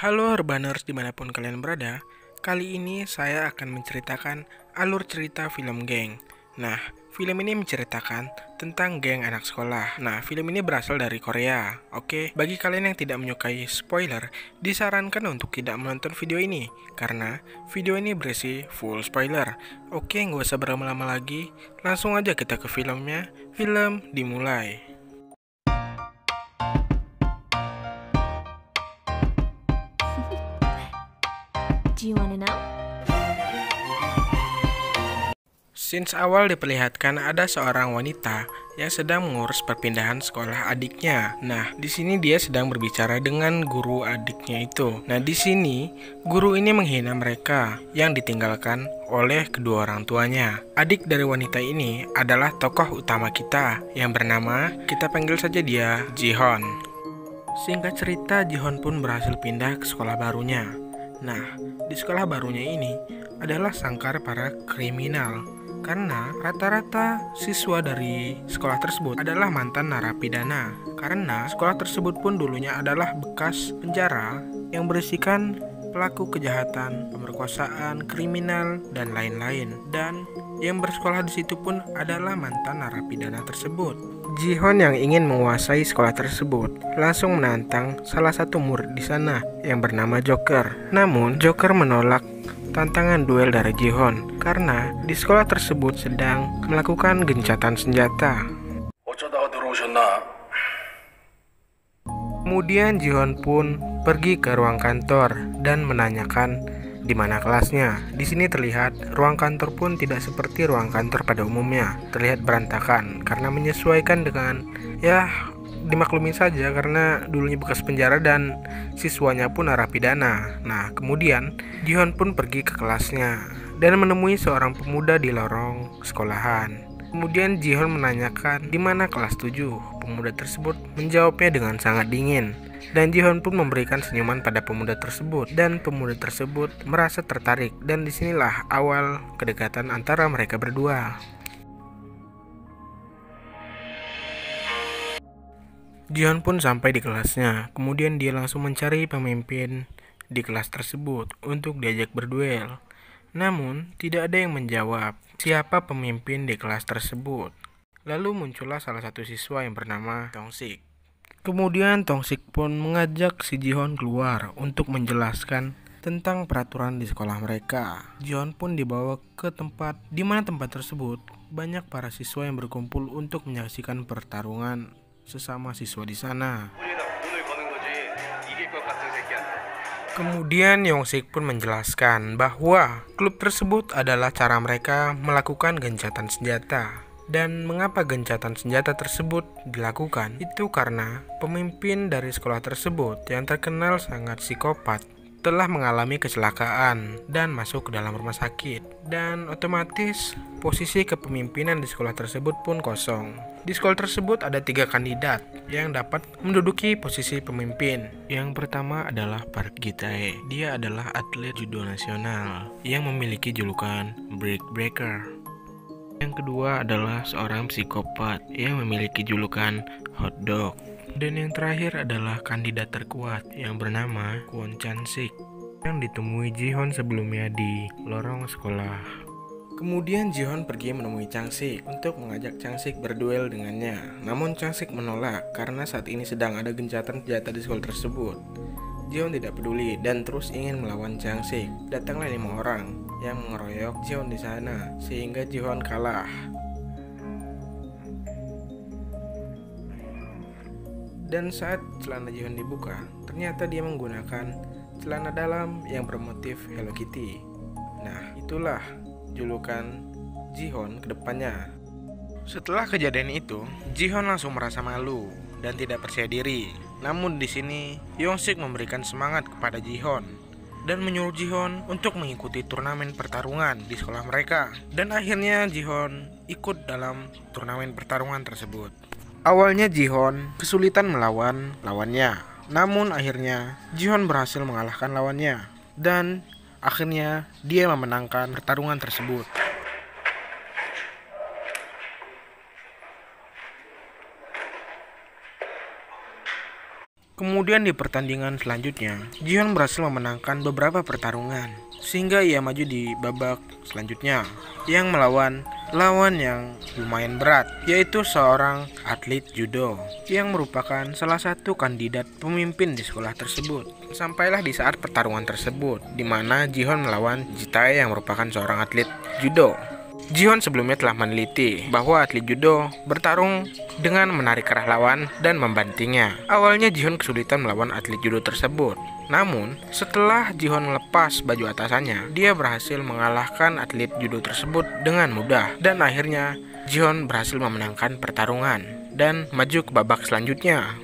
Halo Urbaners dimanapun kalian berada, kali ini saya akan menceritakan alur cerita film Geng. Nah, film ini menceritakan tentang geng anak sekolah. Nah, film ini berasal dari Korea. Oke, bagi kalian yang tidak menyukai spoiler, disarankan untuk tidak menonton video ini, karena video ini berisi full spoiler. Oke, nggak usah berlama-lama lagi, langsung aja kita ke filmnya. Film dimulai. Do you wanna know? Scenes awal diperlihatkan ada seorang wanita yang sedang mengurus perpindahan sekolah adiknya. Nah, di sini dia sedang berbicara dengan guru adiknya itu. Nah, di sini guru ini menghina mereka yang ditinggalkan oleh kedua orang tuanya. Adik dari wanita ini adalah tokoh utama kita yang bernama, kita panggil saja dia Jihon. Singkat cerita, Jihon pun berhasil pindah ke sekolah barunya. Nah, di sekolah barunya ini adalah sangkar para kriminal. Karena rata-rata siswa dari sekolah tersebut adalah mantan narapidana. Karena sekolah tersebut pun dulunya adalah bekas penjara yang berisikan pelaku kejahatan, pemerkosaan, kriminal, dan lain-lain. Dan yang bersekolah di situ pun adalah mantan narapidana tersebut. Jihon yang ingin menguasai sekolah tersebut langsung menantang salah satu murid di sana yang bernama Joker. Namun Joker menolak tantangan duel dari Jihon karena di sekolah tersebut sedang melakukan gencatan senjata. Kemudian Jihon pun pergi ke ruang kantor dan menanyakan di mana kelasnya. Di sini terlihat ruang kantor pun tidak seperti ruang kantor pada umumnya, terlihat berantakan karena menyesuaikan dengan dimaklumi saja karena dulunya bekas penjara dan siswanya pun narapidana. Nah, kemudian Jihon pun pergi ke kelasnya dan menemui seorang pemuda di lorong sekolahan. Kemudian Jihon menanyakan di mana kelas 7. Pemuda tersebut menjawabnya dengan sangat dingin. Dan Jihon pun memberikan senyuman pada pemuda tersebut dan pemuda tersebut merasa tertarik dan disinilah awal kedekatan antara mereka berdua. Jihon pun sampai di kelasnya, kemudian dia langsung mencari pemimpin di kelas tersebut untuk diajak berduel. Namun, tidak ada yang menjawab siapa pemimpin di kelas tersebut. Lalu muncullah salah satu siswa yang bernama Tongsik. Kemudian Tongsik pun mengajak si Jihon keluar untuk menjelaskan tentang peraturan di sekolah mereka. Jihon pun dibawa ke tempat di mana tempat tersebut banyak para siswa yang berkumpul untuk menyaksikan pertarungan sesama siswa di sana. Kemudian Yongsik pun menjelaskan bahwa klub tersebut adalah cara mereka melakukan gencatan senjata. Dan mengapa gencatan senjata tersebut dilakukan? Itu karena pemimpin dari sekolah tersebut yang terkenal sangat psikopat telah mengalami kecelakaan dan masuk ke dalam rumah sakit. Dan otomatis posisi kepemimpinan di sekolah tersebut pun kosong. Di sekolah tersebut ada 3 kandidat yang dapat menduduki posisi pemimpin. Yang pertama adalah Park Gi-tae. Dia adalah atlet judo nasional yang memiliki julukan Brick Breaker. Yang kedua adalah seorang psikopat yang memiliki julukan Hot Dog. Dan yang terakhir adalah kandidat terkuat yang bernama Kwon Chan-sik yang ditemui Jihon sebelumnya di lorong sekolah. Kemudian Jihon pergi menemui Changsik untuk mengajak Changsik berduel dengannya. Namun Changsik menolak karena saat ini sedang ada gencatan senjata di sekolah tersebut. Jihon tidak peduli dan terus ingin melawan Changsik. Datanglah 5 orang yang mengeroyok Jihon di sana sehingga Jihon kalah. Dan saat celana Jihon dibuka, ternyata dia menggunakan celana dalam yang bermotif Hello Kitty. Nah, itulah julukan Jihon ke depannya. Setelah kejadian itu, Jihon langsung merasa malu dan tidak percaya diri. Namun di sini Yongsik memberikan semangat kepada Jihon dan menyuruh Jihon untuk mengikuti turnamen pertarungan di sekolah mereka. Dan akhirnya Jihon ikut dalam turnamen pertarungan tersebut. Awalnya Jihon kesulitan melawan lawannya. Namun akhirnya Jihon berhasil mengalahkan lawannya dan akhirnya dia memenangkan pertarungan tersebut. Kemudian di pertandingan selanjutnya, Jihoon berhasil memenangkan beberapa pertarungan sehingga ia maju di babak selanjutnya yang melawan lawan yang lumayan berat, yaitu seorang atlet judo yang merupakan salah satu kandidat pemimpin di sekolah tersebut. Sampailah di saat pertarungan tersebut di mana Jihoon melawan Jitae yang merupakan seorang atlet judo. Jihoon sebelumnya telah meneliti bahwa atlet judo bertarung dengan menarik kerah lawan dan membantingnya. Awalnya Jihoon kesulitan melawan atlet judo tersebut. Namun, setelah Jihoon melepas baju atasannya, dia berhasil mengalahkan atlet judo tersebut dengan mudah. Dan akhirnya, Jihoon berhasil memenangkan pertarungan dan maju ke babak selanjutnya.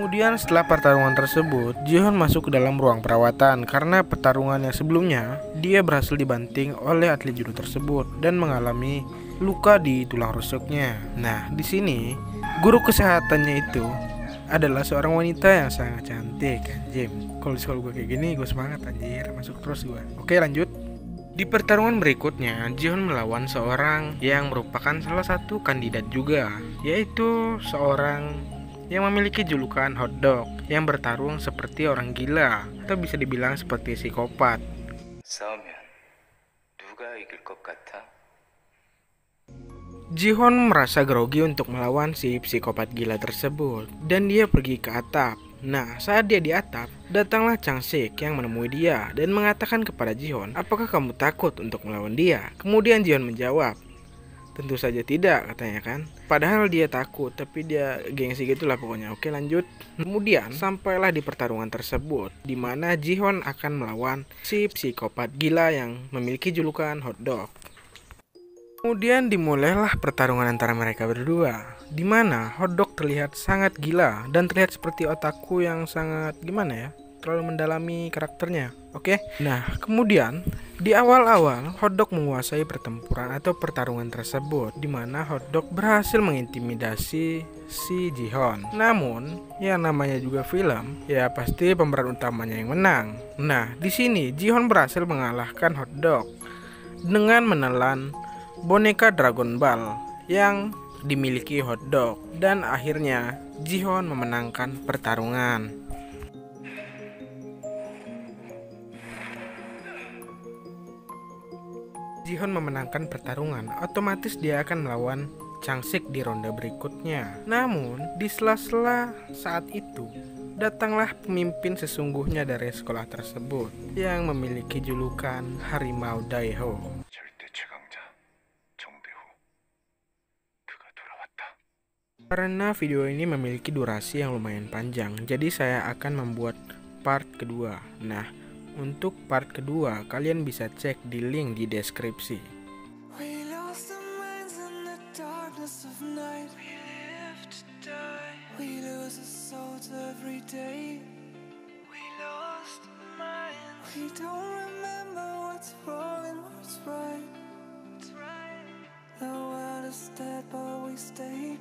Kemudian setelah pertarungan tersebut, Jihoon masuk ke dalam ruang perawatan karena pertarungan yang sebelumnya dia berhasil dibanting oleh atlet judo tersebut dan mengalami luka di tulang rusuknya. Nah, di sini guru kesehatannya itu adalah seorang wanita yang sangat cantik, anjir. Kalau di sekolah gue kayak gini, gue semangat anjir, masuk terus gue. Oke, lanjut. Di pertarungan berikutnya, Jihoon melawan seorang yang merupakan salah satu kandidat juga, yaitu seorang yang memiliki julukan hotdog yang bertarung seperti orang gila atau bisa dibilang seperti psikopat. Jihoon merasa grogi untuk melawan si psikopat gila tersebut dan dia pergi ke atap. Nah, saat dia di atap, datanglah Chang-sik yang menemui dia dan mengatakan kepada Jihoon, "Apakah kamu takut untuk melawan dia?" Kemudian Jihoon menjawab, "Tentu saja tidak," katanya kan. Padahal dia takut, tapi dia gengsi gitulah pokoknya. Oke, lanjut. Kemudian sampailah di pertarungan tersebut, di mana Jihoon akan melawan si psikopat gila yang memiliki julukan hotdog. Kemudian dimulailah pertarungan antara mereka berdua, di mana hotdog terlihat sangat gila dan terlihat seperti otaku yang sangat gimana ya, terlalu mendalami karakternya. Oke. Nah, kemudian di awal-awal hotdog menguasai pertempuran atau pertarungan tersebut, di mana hotdog berhasil mengintimidasi si Jihoon. Namun, yang namanya juga film, ya pasti pemeran utamanya yang menang. Nah, di sini Jihoon berhasil mengalahkan hotdog dengan menelan boneka Dragon Ball yang dimiliki hotdog dan akhirnya Jihoon memenangkan pertarungan. Jihoon memenangkan pertarungan, otomatis dia akan melawan Chang-sik di ronde berikutnya. Namun, di sela-sela saat itu, datanglah pemimpin sesungguhnya dari sekolah tersebut yang memiliki julukan Harimau Daiho. Karena video ini memiliki durasi yang lumayan panjang, jadi saya akan membuat part kedua. Nah, untuk part kedua, kalian bisa cek di link di deskripsi. The world is dead, but we stay.